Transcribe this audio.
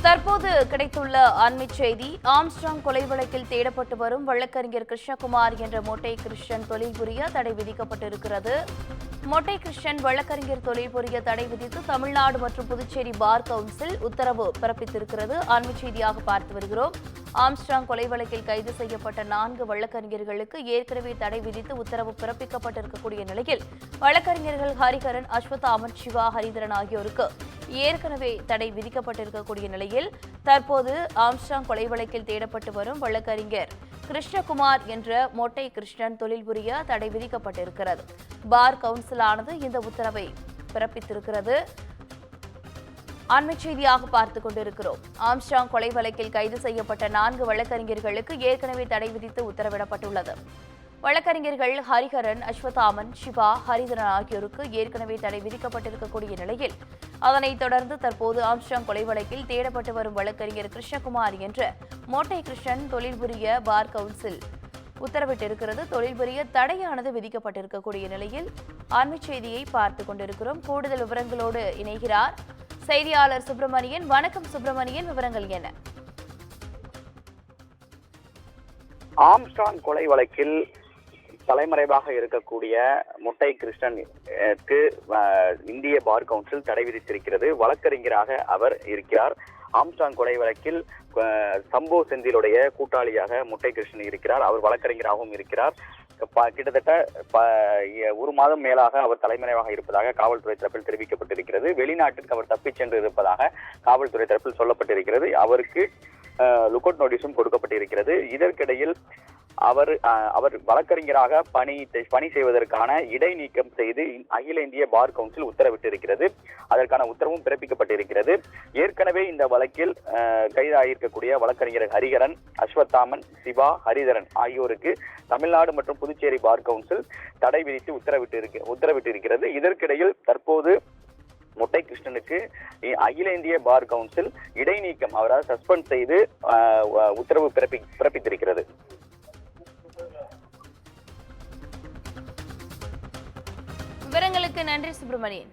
தற்போது கிடைத்துள்ள அண்மை செய்தி. ஆம்ஸ்ட்ராங் கொலை வழக்கில் தேடப்பட்டு வரும் வழக்கறிஞர் கிருஷ்ணகுமார் என்ற மொட்டை கிறிஸ்டியன் தொழில் புரிய தடை விதிக்கப்பட்டிருக்கிறது. மொட்டை கிறிஸ்டியன் வழக்கறிஞர் தொழில் புரிய தடை விதித்து தமிழ்நாடு மற்றும் புதுச்சேரி பார் கவுன்சில் உத்தரவு பிறப்பித்திருக்கிறது. அண்மை செய்தியாக பார்த்து வருகிறோம். ஆம்ஸ்ட்ராங் கொலை வழக்கில் கைது செய்யப்பட்ட 4 வழக்கறிஞர்களுக்கு ஏற்கனவே தடை விதித்து உத்தரவு பிறப்பிக்கப்பட்டிருக்கக்கூடிய நிலையில் வழக்கறிஞர்கள் ஹரிஹரன், அஸ்வத்தாமன், சிவா, ஹரிதரன் ஆகியோருக்கு ஏற்கனவே தடை விதிக்கப்பட்டிருக்கக்கூடிய நிலையில் தற்போது ஆம்ஸ்ட்ராங் கொலை வழக்கில் தேடப்பட்டு வரும் வழக்கறிஞர் கிருஷ்ணகுமார் என்ற மொட்டை கிருஷ்ணன் தொழில் புரிய தடை விதிக்கப்பட்டிருக்கிறது. பார் கவுன்சிலானது இந்த உத்தரவை பிறப்பித்திருக்கிறது. அண்மை செய்தியாக பார்த்துக் கொண்டிருக்கிறோம். ஆம்ஸ்ட்ராங் கொலை வழக்கில் கைது செய்யப்பட்ட 4 வழக்கறிஞர்களுக்கு ஏற்கனவே தடை விதித்து உத்தரவிடப்பட்டுள்ளது. வழக்கறிஞர்கள் ஹரிஹரன், அஸ்வத்தாமன், சிவா, ஹரிதரன் ஆகியோருக்கு ஏற்கனவே தடை விதிக்கப்பட்டிருக்கக்கூடிய நிலையில் அதனைத் தொடர்ந்து தற்போது ஆம்ஸ்ட்ராங் கொலை வழக்கில் தேடப்பட்டு வரும் வழக்கறிஞர் கிருஷ்ணகுமார் என்ற மோட்டை கிருஷ்ணன் தொழில் புரிய பார் கவுன்சில் உத்தரவிட்டிருக்கிறது. தொழில் புரிய தடையானது விதிக்கப்பட்டிருக்கக்கூடிய நிலையில் அண்மை செய்தியை பார்த்துக் கொண்டிருக்கிறோம். கூடுதல் விவரங்களோடு இணைகிறார் செய்தியாளர் சுப்பிரமணியன். வணக்கம் சுப்பிரமணியன், விவரங்கள் என்ன? ஆம்ஸ்ட்ராங் கொலை வழக்கில் தலைமறைவாக இருக்கக்கூடிய மொட்டை கிறிஸ்டனுக்கு இந்திய பார் கவுன்சில் தடை விதித்திருக்கிறது. வழக்கறிஞராக அவர் இருக்கிறார். ஆம்ஸ்ட்ராங் கொலை வழக்கில் சம்போ செந்திலுடைய கூட்டாளியாக மொட்டை கிருஷ்ணன் இருக்கிறார். அவர் வழக்கறிஞராகவும் இருக்கிறார். கிட்டத்தட்ட 1 மாதம் மேலாக அவர் தலைமறைவாக இருப்பதாக காவல்துறை தரப்பில் தெரிவிக்கப்பட்டிருக்கிறது. வெளிநாட்டிற்கு அவர் தப்பிச் சென்று இருப்பதாக காவல்துறை தரப்பில் சொல்லப்பட்டிருக்கிறது. அவருக்கு லுக்அவுட் நோட்டீஸும் கொடுக்கப்பட்டிருக்கிறது. இதற்கிடையில் அவர் வழக்கறிஞராக பணி செய்வதற்கான இடைநீக்கம் செய்து அகில இந்திய பார் கவுன்சில் உத்தரவிட்டிருக்கிறது. அதற்கான உத்தரவும் பிறப்பிக்கப்பட்டிருக்கிறது. ஏற்கனவே இந்த வழக்கில் கைதாகியிருக்கக்கூடிய வழக்கறிஞர் ஹரிஹரன், அஸ்வத்தாமன், சிவா, ஹரிதரன் ஆகியோருக்கு தமிழ்நாடு மற்றும் புதுச்சேரி பார் கவுன்சில் தடை விதித்து உத்தரவிட்டிருக்கிறது. இதற்கிடையில் தற்போது மொட்டை கிருஷ்ணனுக்கு அகில இந்திய பார் கவுன்சில் இடைநீக்கம், அவரால் சஸ்பெண்ட் செய்து உத்தரவு பிறப்பித்திருக்கிறது. விவரங்களுக்கு நன்றி சுப்பிரமணியன்.